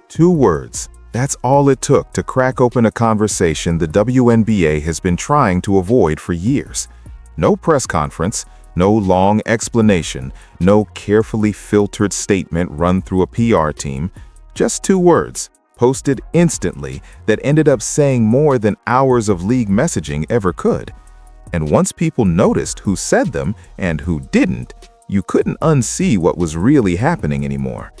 2 words. That's all it took to crack open a conversation the WNBA has been trying to avoid for years. No press conference, no long explanation, no carefully filtered statement run through a PR team. Just 2 words, posted instantly, that ended up saying more than hours of league messaging ever could. And once people noticed who said them and who didn't, you couldn't unsee what was really happening anymore.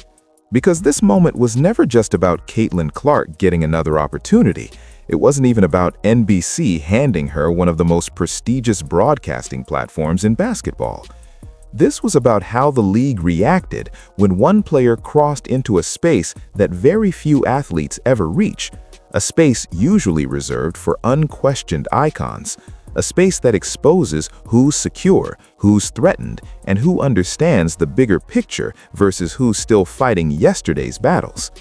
Because this moment was never just about Caitlin Clark getting another opportunity. It wasn't even about NBC handing her one of the most prestigious broadcasting platforms in basketball. This was about how the league reacted when one player crossed into a space that very few athletes ever reach, a space usually reserved for unquestioned icons, a space that exposes who's secure, who's threatened, and who understands the bigger picture versus who's still fighting yesterday's battles.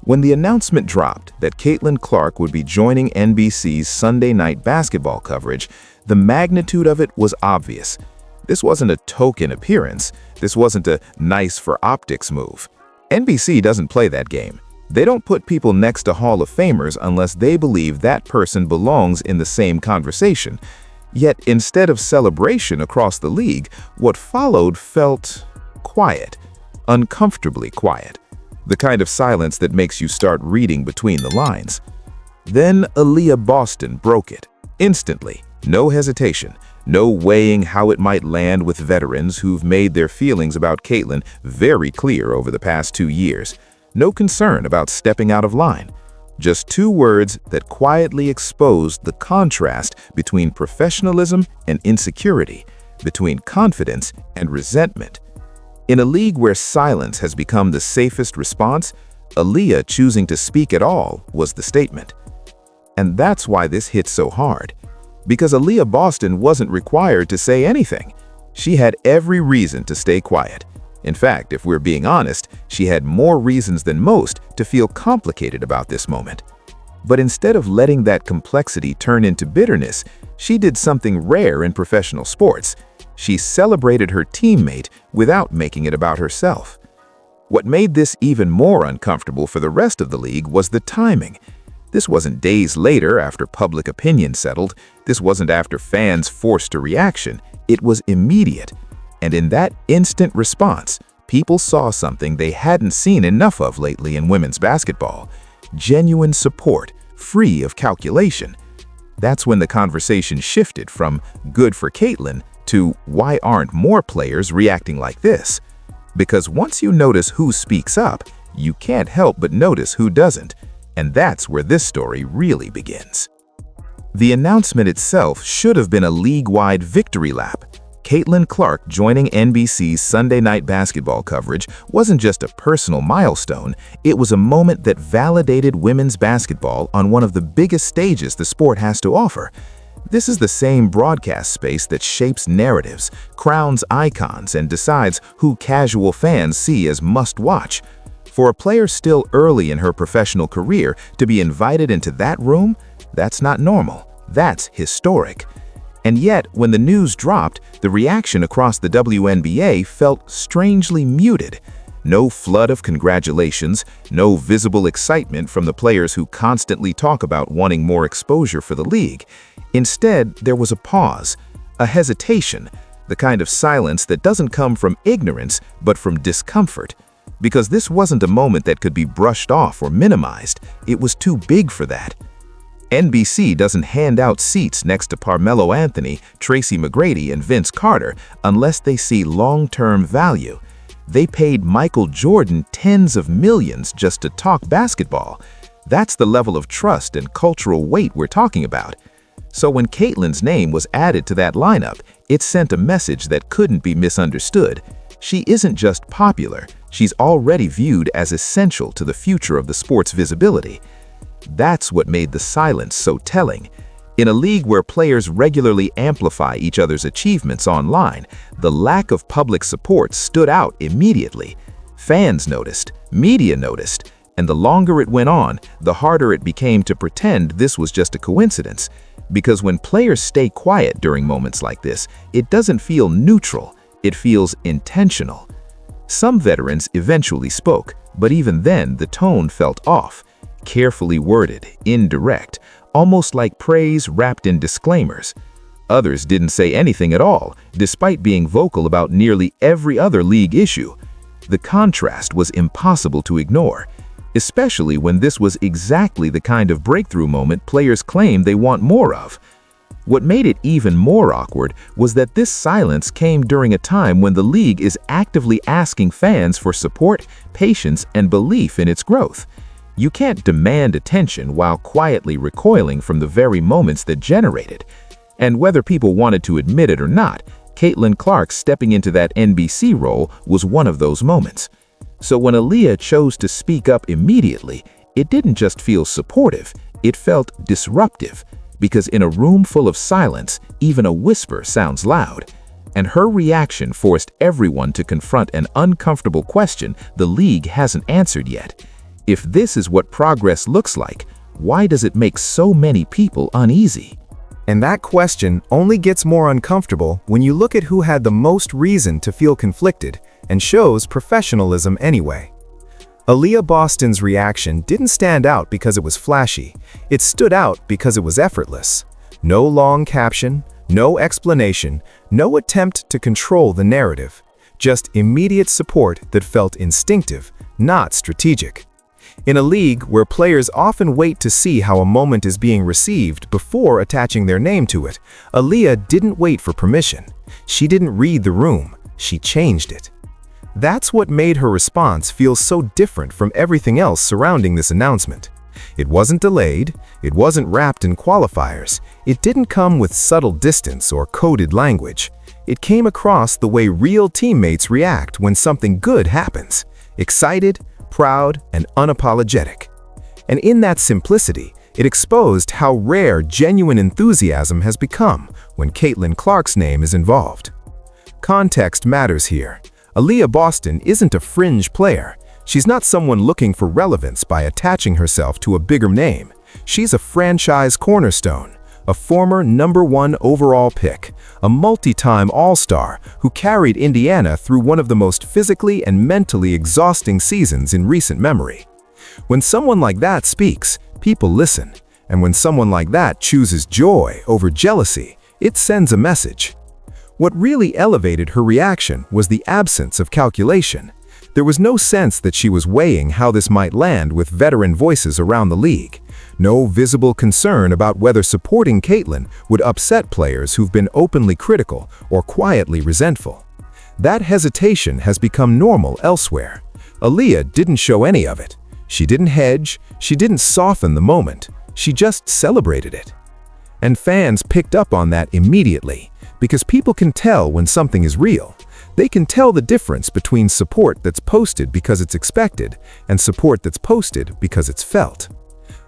When the announcement dropped that Caitlin Clark would be joining NBC's Sunday night basketball coverage, the magnitude of it was obvious. This wasn't a token appearance. This wasn't a nice for optics move. NBC doesn't play that game. They don't put people next to Hall of Famers unless they believe that person belongs in the same conversation. Yet instead of celebration across the league, what followed felt quiet, uncomfortably quiet, the kind of silence that makes you start reading between the lines. Then Aliyah Boston broke it, instantly, no hesitation, no weighing how it might land with veterans who've made their feelings about Caitlin very clear over the past 2 years. No concern about stepping out of line. Just 2 words that quietly exposed the contrast between professionalism and insecurity, between confidence and resentment. In a league where silence has become the safest response, Aliyah choosing to speak at all was the statement. And that's why this hit so hard. Because Aliyah Boston wasn't required to say anything. She had every reason to stay quiet. In fact, if we're being honest, she had more reasons than most to feel complicated about this moment. But instead of letting that complexity turn into bitterness, she did something rare in professional sports. She celebrated her teammate without making it about herself. What made this even more uncomfortable for the rest of the league was the timing. This wasn't days later after public opinion settled. This wasn't after fans forced a reaction. It was immediate. And in that instant response, people saw something they hadn't seen enough of lately in women's basketball: genuine support, free of calculation. That's when the conversation shifted from "good for Caitlin" to "why aren't more players reacting like this?" Because once you notice who speaks up, you can't help but notice who doesn't. And that's where this story really begins. The announcement itself should have been a league-wide victory lap. Caitlin Clark joining NBC's Sunday night basketball coverage wasn't just a personal milestone, it was a moment that validated women's basketball on one of the biggest stages the sport has to offer. This is the same broadcast space that shapes narratives, crowns icons, and decides who casual fans see as must-watch. For a player still early in her professional career to be invited into that room, that's not normal, that's historic. And yet, when the news dropped, the reaction across the WNBA felt strangely muted. No flood of congratulations, no visible excitement from the players who constantly talk about wanting more exposure for the league. Instead, there was a pause, a hesitation, the kind of silence that doesn't come from ignorance, but from discomfort. Because this wasn't a moment that could be brushed off or minimized. It was too big for that. NBC doesn't hand out seats next to Carmelo Anthony, Tracy McGrady, and Vince Carter unless they see long-term value. They paid Michael Jordan tens of millions just to talk basketball. That's the level of trust and cultural weight we're talking about. So when Caitlin's name was added to that lineup, it sent a message that couldn't be misunderstood. She isn't just popular, she's already viewed as essential to the future of the sport's visibility. That's what made the silence so telling. In a league where players regularly amplify each other's achievements online, the lack of public support stood out immediately. Fans noticed, media noticed, and the longer it went on, the harder it became to pretend this was just a coincidence. Because when players stay quiet during moments like this, it doesn't feel neutral, it feels intentional. Some veterans eventually spoke, But even then, the tone felt off, carefully worded, indirect, almost like praise wrapped in disclaimers. Others didn't say anything at all, despite being vocal about nearly every other league issue. The contrast was impossible to ignore, especially when this was exactly the kind of breakthrough moment players claim they want more of. What made it even more awkward was that this silence came during a time when the league is actively asking fans for support, patience, and belief in its growth. You can't demand attention while quietly recoiling from the very moments that generate it. And whether people wanted to admit it or not, Caitlin Clark stepping into that NBC role was one of those moments. So when Aliyah chose to speak up immediately, it didn't just feel supportive, it felt disruptive. Because in a room full of silence, even a whisper sounds loud. And her reaction forced everyone to confront an uncomfortable question the league hasn't answered yet. If this is what progress looks like, why does it make so many people uneasy? And that question only gets more uncomfortable when you look at who had the most reason to feel conflicted and shows professionalism anyway. Aliyah Boston's reaction didn't stand out because it was flashy. It stood out because it was effortless. No long caption, no explanation, no attempt to control the narrative. Just immediate support that felt instinctive, not strategic. In a league where players often wait to see how a moment is being received before attaching their name to it, Aliyah didn't wait for permission. She didn't read the room, she changed it. That's what made her response feel so different from everything else surrounding this announcement. It wasn't delayed, it wasn't wrapped in qualifiers, it didn't come with subtle distance or coded language. It came across the way real teammates react when something good happens, excited, proud, and unapologetic. And in that simplicity, it exposed how rare genuine enthusiasm has become when Caitlin Clark's name is involved. Context matters here. Aliyah Boston isn't a fringe player. She's not someone looking for relevance by attaching herself to a bigger name. She's a franchise cornerstone, a former #1 overall pick, a multi-time All-Star who carried Indiana through one of the most physically and mentally exhausting seasons in recent memory. When someone like that speaks, people listen. And when someone like that chooses joy over jealousy, it sends a message. What really elevated her reaction was the absence of calculation. There was no sense that she was weighing how this might land with veteran voices around the league. No visible concern about whether supporting Caitlin would upset players who've been openly critical or quietly resentful. That hesitation has become normal elsewhere. Aliyah didn't show any of it. She didn't hedge, she didn't soften the moment, she just celebrated it. And fans picked up on that immediately. Because people can tell when something is real. They can tell the difference between support that's posted because it's expected and support that's posted because it's felt.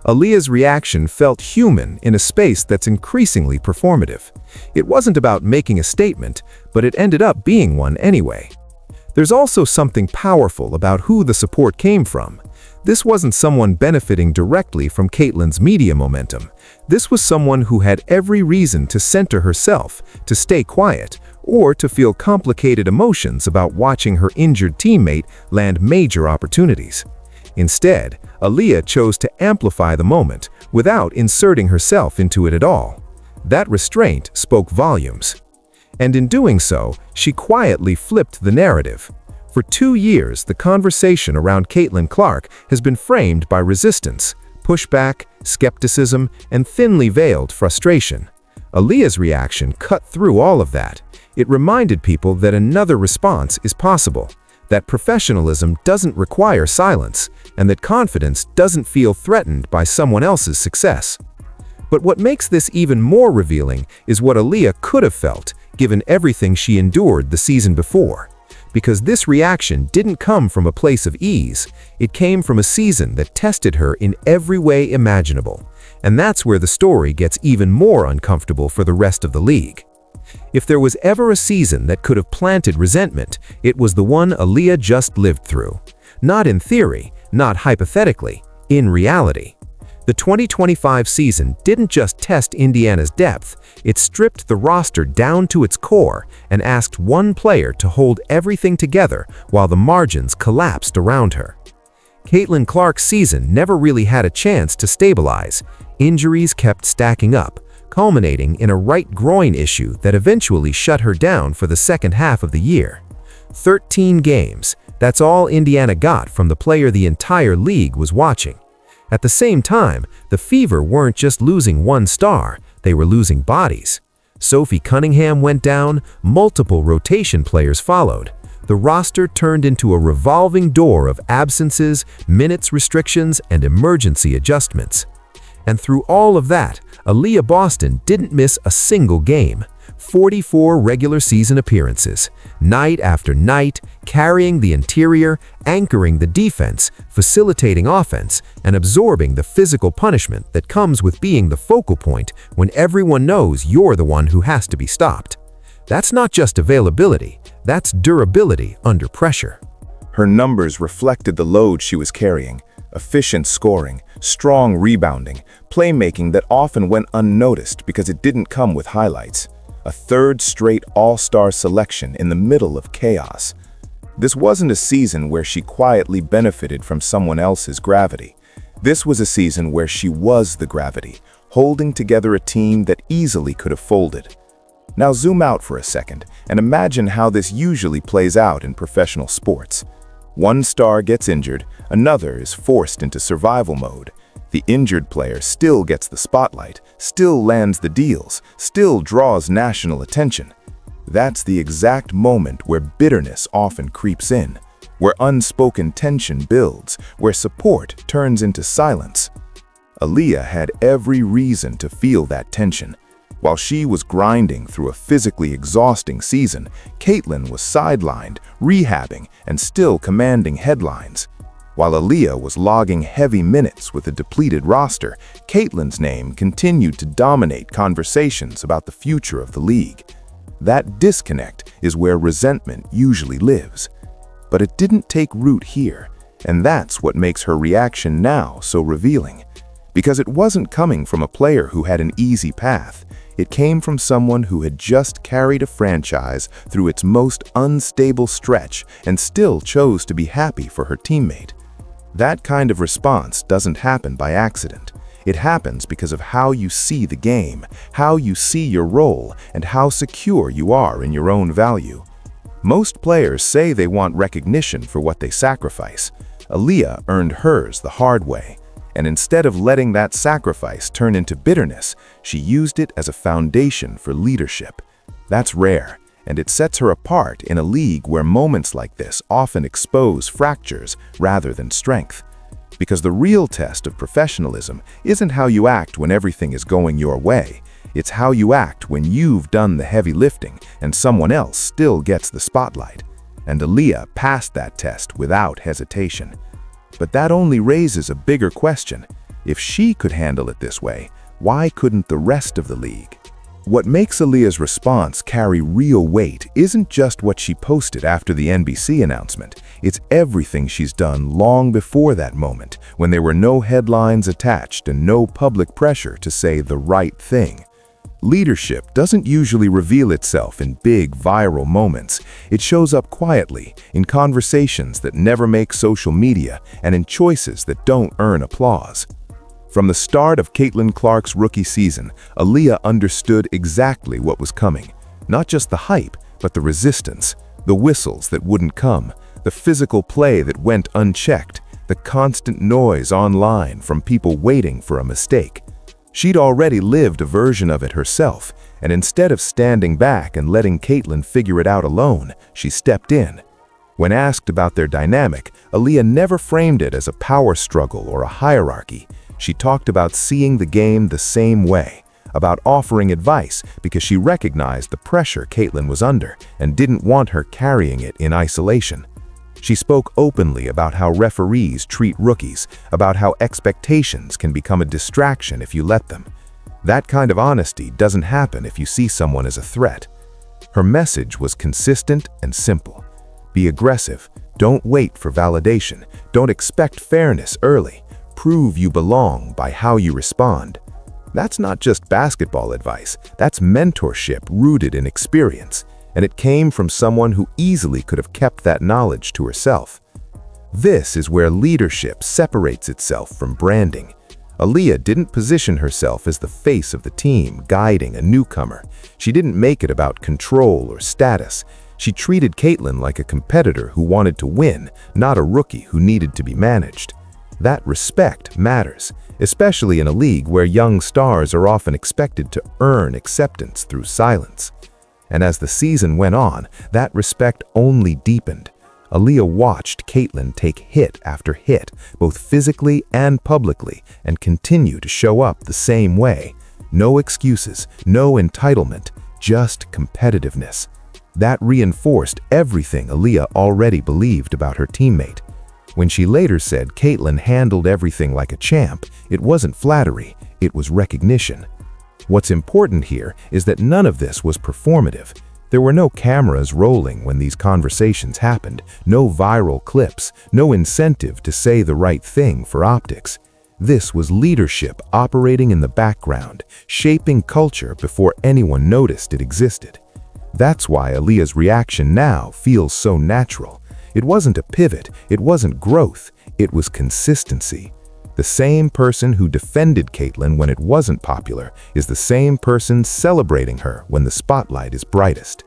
Aliyah's reaction felt human in a space that's increasingly performative. It wasn't about making a statement, but it ended up being one anyway. There's also something powerful about who the support came from. This wasn't someone benefiting directly from Caitlin's media momentum. This was someone who had every reason to center herself, to stay quiet, or to feel complicated emotions about watching her injured teammate land major opportunities. Instead, Aliyah chose to amplify the moment without inserting herself into it at all. That restraint spoke volumes. And in doing so, she quietly flipped the narrative. For 2 years, the conversation around Caitlin Clark has been framed by resistance, pushback, skepticism, and thinly veiled frustration. Aliyah's reaction cut through all of that. It reminded people that another response is possible, that professionalism doesn't require silence, and that confidence doesn't feel threatened by someone else's success. But what makes this even more revealing is what Aliyah could have felt, given everything she endured the season before. Because this reaction didn't come from a place of ease, it came from a season that tested her in every way imaginable. And that's where the story gets even more uncomfortable for the rest of the league. If there was ever a season that could have planted resentment, it was the one Aliyah just lived through. Not in theory, not hypothetically, in reality. The 2025 season didn't just test Indiana's depth, it stripped the roster down to its core and asked one player to hold everything together while the margins collapsed around her. Caitlin Clark's season never really had a chance to stabilize. Injuries kept stacking up, culminating in a right groin issue that eventually shut her down for the second half of the year. 13 games, that's all Indiana got from the player the entire league was watching. At the same time, the Fever weren't just losing one star, they were losing bodies. Sophie Cunningham went down, multiple rotation players followed. The roster turned into a revolving door of absences, minutes restrictions, and emergency adjustments. And through all of that, Aliyah Boston didn't miss a single game. 44 regular season appearances, night after night, carrying the interior, anchoring the defense, facilitating offense, and absorbing the physical punishment that comes with being the focal point when everyone knows you're the one who has to be stopped. That's not just availability, that's durability under pressure. Her numbers reflected the load she was carrying: efficient scoring, strong rebounding, playmaking that often went unnoticed because it didn't come with highlights. A third straight all-star selection in the middle of chaos. This wasn't a season where she quietly benefited from someone else's gravity. This was a season where she was the gravity, holding together a team that easily could have folded. Now zoom out for a second and imagine how this usually plays out in professional sports. One star gets injured, another is forced into survival mode. The injured player still gets the spotlight, still lands the deals, still draws national attention. That's the exact moment where bitterness often creeps in, where unspoken tension builds, where support turns into silence. Aliyah had every reason to feel that tension. While she was grinding through a physically exhausting season, Caitlin was sidelined, rehabbing, and still commanding headlines. While Aliyah was logging heavy minutes with a depleted roster, Caitlin's name continued to dominate conversations about the future of the league. That disconnect is where resentment usually lives. But it didn't take root here, and that's what makes her reaction now so revealing. Because it wasn't coming from a player who had an easy path. It came from someone who had just carried a franchise through its most unstable stretch and still chose to be happy for her teammate. That kind of response doesn't happen by accident. It happens because of how you see the game, how you see your role, and how secure you are in your own value. Most players say they want recognition for what they sacrifice. Aliyah earned hers the hard way. And instead of letting that sacrifice turn into bitterness, she used it as a foundation for leadership. That's rare, and it sets her apart in a league where moments like this often expose fractures rather than strength. Because the real test of professionalism isn't how you act when everything is going your way. It's how you act when you've done the heavy lifting and someone else still gets the spotlight. And Aliyah passed that test without hesitation. But that only raises a bigger question. If she could handle it this way, why couldn't the rest of the league? What makes Aliyah's response carry real weight isn't just what she posted after the NBC announcement. It's everything she's done long before that moment, when there were no headlines attached and no public pressure to say the right thing. Leadership doesn't usually reveal itself in big, viral moments. It shows up quietly, in conversations that never make social media, and in choices that don't earn applause. From the start of Caitlin Clark's rookie season, Aliyah understood exactly what was coming. Not just the hype, but the resistance, the whistles that wouldn't come, the physical play that went unchecked, the constant noise online from people waiting for a mistake. She'd already lived a version of it herself, and instead of standing back and letting Caitlin figure it out alone, she stepped in. When asked about their dynamic, Aliyah never framed it as a power struggle or a hierarchy. She talked about seeing the game the same way, about offering advice because she recognized the pressure Caitlin was under and didn't want her carrying it in isolation. She spoke openly about how referees treat rookies, about how expectations can become a distraction if you let them. That kind of honesty doesn't happen if you see someone as a threat. Her message was consistent and simple. Be aggressive. Don't wait for validation. Don't expect fairness early. Prove you belong by how you respond. That's not just basketball advice. That's mentorship rooted in experience. And it came from someone who easily could have kept that knowledge to herself. This is where leadership separates itself from branding. Aliyah didn't position herself as the face of the team, guiding a newcomer. She didn't make it about control or status. She treated Caitlin like a competitor who wanted to win, not a rookie who needed to be managed. That respect matters, especially in a league where young stars are often expected to earn acceptance through silence. And as the season went on, that respect only deepened. Aliyah watched Caitlin take hit after hit, both physically and publicly, and continue to show up the same way. No excuses, no entitlement, just competitiveness. That reinforced everything Aliyah already believed about her teammate. When she later said Caitlin handled everything like a champ, it wasn't flattery, it was recognition. What's important here is that none of this was performative. There were no cameras rolling when these conversations happened, no viral clips, no incentive to say the right thing for optics. This was leadership operating in the background, shaping culture before anyone noticed it existed. That's why Aliyah's reaction now feels so natural. It wasn't a pivot, it wasn't growth, it was consistency. The same person who defended Caitlin when it wasn't popular is the same person celebrating her when the spotlight is brightest.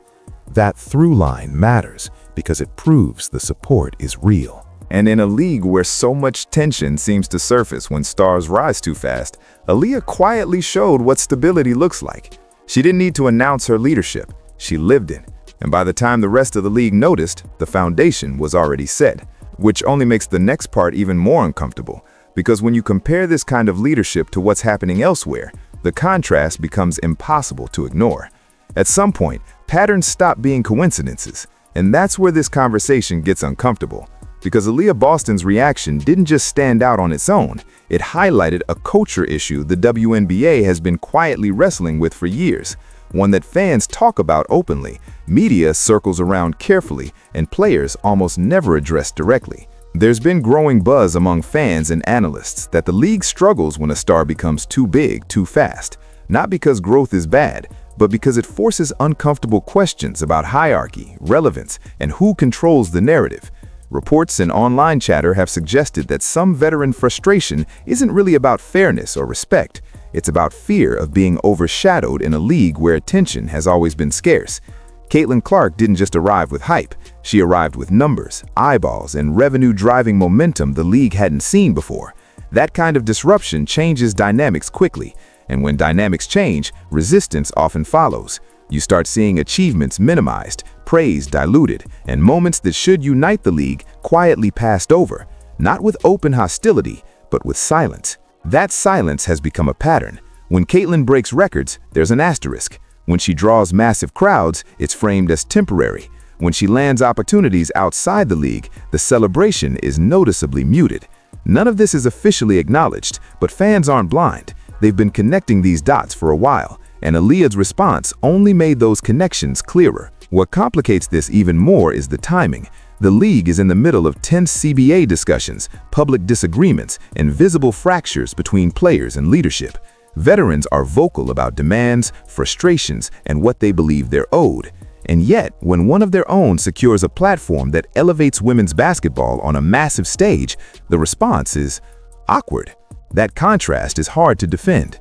That through line matters because it proves the support is real. And in a league where so much tension seems to surface when stars rise too fast, Aliyah quietly showed what stability looks like. She didn't need to announce her leadership, she lived it. And by the time the rest of the league noticed, the foundation was already set, which only makes the next part even more uncomfortable. Because when you compare this kind of leadership to what's happening elsewhere, the contrast becomes impossible to ignore. At some point, patterns stop being coincidences, and that's where this conversation gets uncomfortable. Because Aliyah Boston's reaction didn't just stand out on its own, it highlighted a culture issue the WNBA has been quietly wrestling with for years, one that fans talk about openly, media circles around carefully, and players almost never address directly. There's been growing buzz among fans and analysts that the league struggles when a star becomes too big, too fast, not because growth is bad, but because it forces uncomfortable questions about hierarchy, relevance, and who controls the narrative. Reports and online chatter have suggested that some veteran frustration isn't really about fairness or respect. It's about fear of being overshadowed in a league where attention has always been scarce. Caitlin Clark didn't just arrive with hype. She arrived with numbers, eyeballs, and revenue-driving momentum the league hadn't seen before. That kind of disruption changes dynamics quickly, and when dynamics change, resistance often follows. You start seeing achievements minimized, praise diluted, and moments that should unite the league quietly passed over, not with open hostility, but with silence. That silence has become a pattern. When Caitlin breaks records, there's an asterisk. When she draws massive crowds, it's framed as temporary. When she lands opportunities outside the league, the celebration is noticeably muted. None of this is officially acknowledged, but fans aren't blind. They've been connecting these dots for a while, and Aliyah's response only made those connections clearer. What complicates this even more is the timing. The league is in the middle of tense CBA discussions, public disagreements, and visible fractures between players and leadership. Veterans are vocal about demands, frustrations, and what they believe they're owed. And yet, when one of their own secures a platform that elevates women's basketball on a massive stage, the response is awkward. That contrast is hard to defend.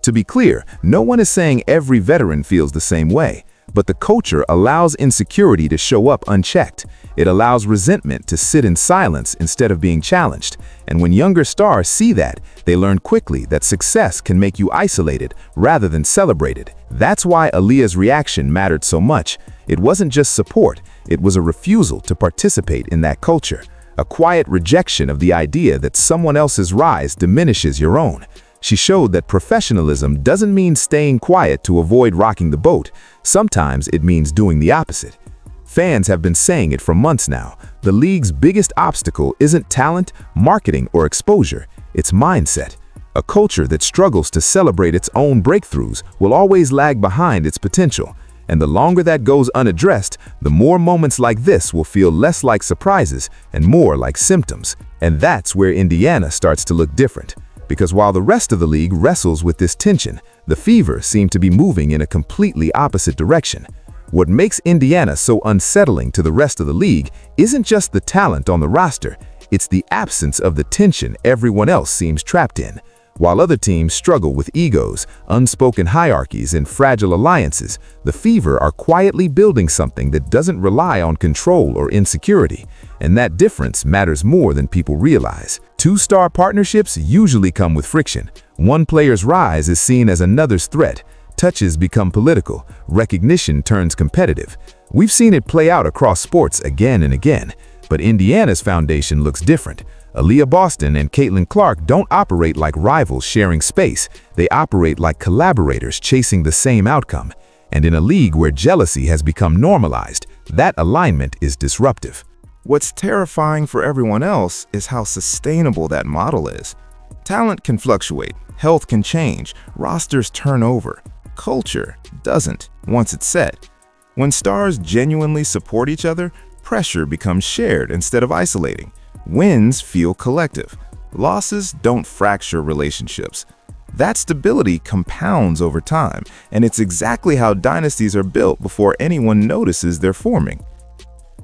To be clear, no one is saying every veteran feels the same way, but the culture allows insecurity to show up unchecked. It allows resentment to sit in silence instead of being challenged. And when younger stars see that, they learn quickly that success can make you isolated rather than celebrated. That's why Aliyah's reaction mattered so much. It wasn't just support, it was a refusal to participate in that culture, a quiet rejection of the idea that someone else's rise diminishes your own. She showed that professionalism doesn't mean staying quiet to avoid rocking the boat. Sometimes it means doing the opposite. Fans have been saying it for months now. The league's biggest obstacle isn't talent, marketing, or exposure. It's mindset. A culture that struggles to celebrate its own breakthroughs will always lag behind its potential. And the longer that goes unaddressed, the more moments like this will feel less like surprises and more like symptoms. And that's where Indiana starts to look different. Because while the rest of the league wrestles with this tension, the Fever seem to be moving in a completely opposite direction. What makes Indiana so unsettling to the rest of the league isn't just the talent on the roster, It's the absence of the tension everyone else seems trapped in. While other teams struggle with egos, unspoken hierarchies, and fragile alliances, the Fever are quietly building something that doesn't rely on control or insecurity. And that difference matters more than people realize. Two-star partnerships usually come with friction. One player's rise is seen as another's threat. Touches become political. Recognition turns competitive. We've seen it play out across sports again and again. But Indiana's foundation looks different. Aliyah Boston and Caitlin Clark don't operate like rivals sharing space. They operate like collaborators chasing the same outcome. And in a league where jealousy has become normalized, that alignment is disruptive. What's terrifying for everyone else is how sustainable that model is. Talent can fluctuate, health can change, rosters turn over. Culture doesn't once it's set. When stars genuinely support each other, pressure becomes shared instead of isolating. Wins feel collective. Losses don't fracture relationships. That stability compounds over time, and it's exactly how dynasties are built before anyone notices they're forming.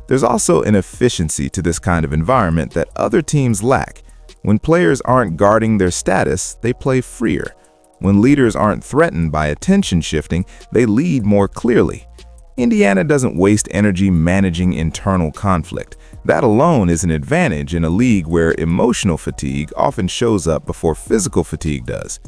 There's also an efficiency to this kind of environment that other teams lack. When players aren't guarding their status, they play freer. When leaders aren't threatened by attention shifting, they lead more clearly. Indiana doesn't waste energy managing internal conflict. That alone is an advantage in a league where emotional fatigue often shows up before physical fatigue does.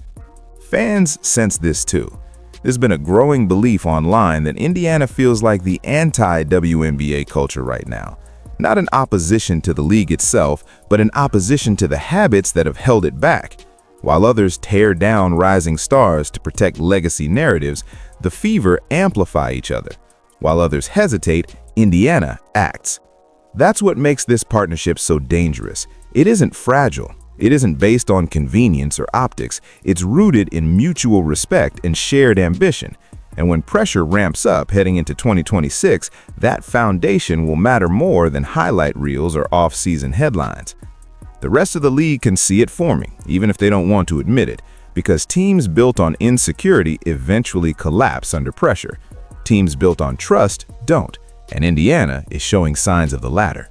Fans sense this too. There's been a growing belief online that Indiana feels like the anti-WNBA culture right now. Not an opposition to the league itself, but an opposition to the habits that have held it back. While others tear down rising stars to protect legacy narratives, the Fever amplify each other. While others hesitate, Indiana acts. That's what makes this partnership so dangerous. It isn't fragile. It isn't based on convenience or optics. It's rooted in mutual respect and shared ambition. And when pressure ramps up heading into 2026, that foundation will matter more than highlight reels or off-season headlines. The rest of the league can see it forming, even if they don't want to admit it, because teams built on insecurity eventually collapse under pressure. Teams built on trust don't, and Indiana is showing signs of the latter.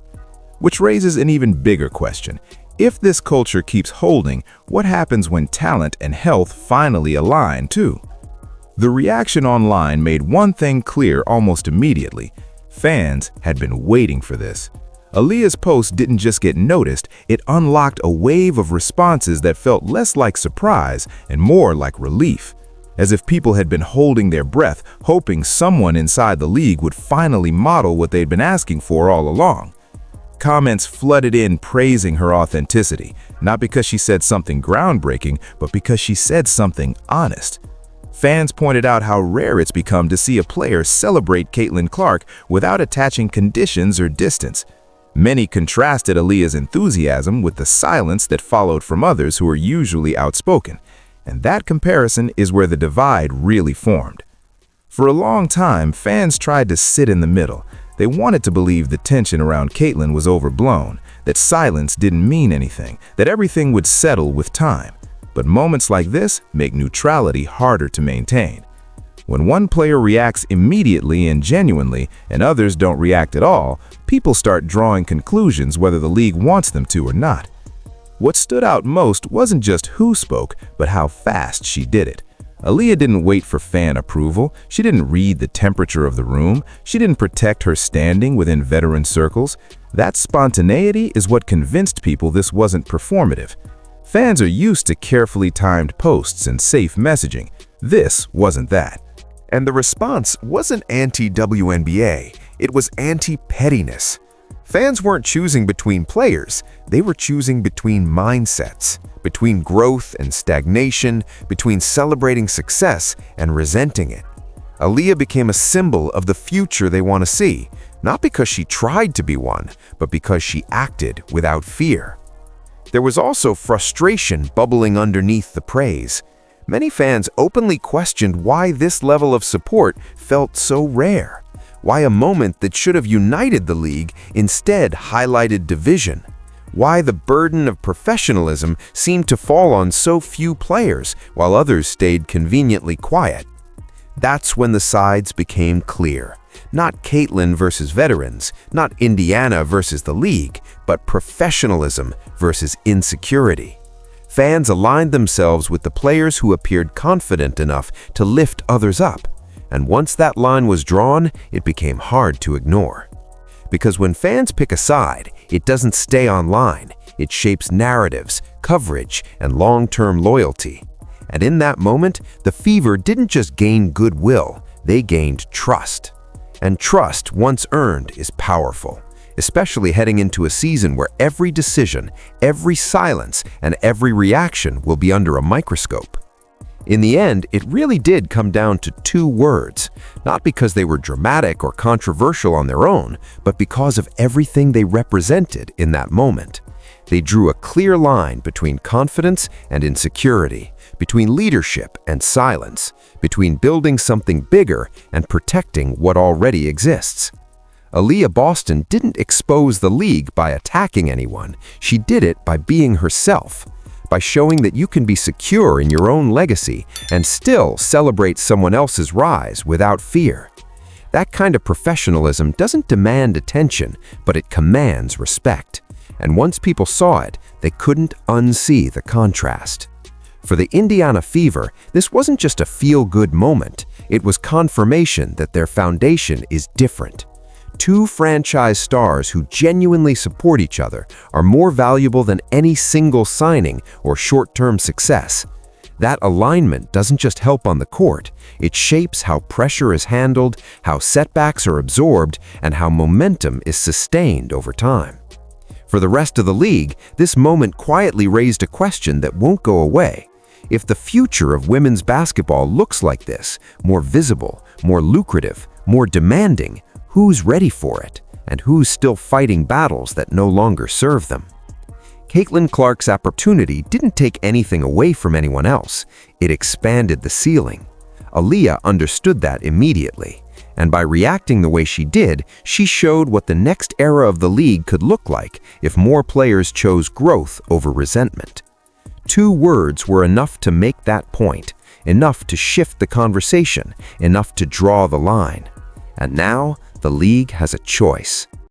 Which raises an even bigger question. If this culture keeps holding, what happens when talent and health finally align too? The reaction online made one thing clear almost immediately. Fans had been waiting for this. Aliyah's post didn't just get noticed, it unlocked a wave of responses that felt less like surprise and more like relief. As if people had been holding their breath, hoping someone inside the league would finally model what they'd been asking for all along. Comments flooded in praising her authenticity, not because she said something groundbreaking, but because she said something honest. Fans pointed out how rare it's become to see a player celebrate Caitlin Clark without attaching conditions or distance. Many contrasted Aliyah's enthusiasm with the silence that followed from others who are usually outspoken. And that comparison is where the divide really formed. For a long time, fans tried to sit in the middle. They wanted to believe the tension around Caitlin was overblown, that silence didn't mean anything, that everything would settle with time. But moments like this make neutrality harder to maintain. When one player reacts immediately and genuinely, and others don't react at all, people start drawing conclusions whether the league wants them to or not. What stood out most wasn't just who spoke, but how fast she did it. Aliyah didn't wait for fan approval. She didn't read the temperature of the room. She didn't protect her standing within veteran circles. That spontaneity is what convinced people this wasn't performative. Fans are used to carefully timed posts and safe messaging. This wasn't that. And the response wasn't anti-WNBA, it was anti-pettiness. Fans weren't choosing between players, they were choosing between mindsets, between growth and stagnation, between celebrating success and resenting it. Aliyah became a symbol of the future they want to see, not because she tried to be one, but because she acted without fear. There was also frustration bubbling underneath the praise. Many fans openly questioned why this level of support felt so rare. Why a moment that should have united the league instead highlighted division. Why the burden of professionalism seemed to fall on so few players while others stayed conveniently quiet. That's when the sides became clear. Not Caitlin versus veterans, not Indiana versus the league, but professionalism versus insecurity. Fans aligned themselves with the players who appeared confident enough to lift others up, and once that line was drawn, it became hard to ignore. Because when fans pick a side, it doesn't stay online, it shapes narratives, coverage, and long-term loyalty. And in that moment, the Fever didn't just gain goodwill, they gained trust. And trust, once earned, is powerful, especially heading into a season where every decision, every silence, and every reaction will be under a microscope. In the end, it really did come down to two words, not because they were dramatic or controversial on their own, but because of everything they represented in that moment. They drew a clear line between confidence and insecurity, between leadership and silence, between building something bigger and protecting what already exists. Aliyah Boston didn't expose the league by attacking anyone. She did it by being herself, by showing that you can be secure in your own legacy and still celebrate someone else's rise without fear. That kind of professionalism doesn't demand attention, but it commands respect. And once people saw it, they couldn't unsee the contrast. For the Indiana Fever, this wasn't just a feel-good moment. It was confirmation that their foundation is different. Two franchise stars who genuinely support each other are more valuable than any single signing or short-term success. That alignment doesn't just help on the court, it shapes how pressure is handled, how setbacks are absorbed, and how momentum is sustained over time. For the rest of the league, this moment quietly raised a question that won't go away. If the future of women's basketball looks like this, more visible, more lucrative, more demanding, who's ready for it? And who's still fighting battles that no longer serve them? Caitlin Clark's opportunity didn't take anything away from anyone else. It expanded the ceiling. Aliyah understood that immediately. And by reacting the way she did, she showed what the next era of the league could look like if more players chose growth over resentment. Two words were enough to make that point, enough to shift the conversation, enough to draw the line. And now, the league has a choice.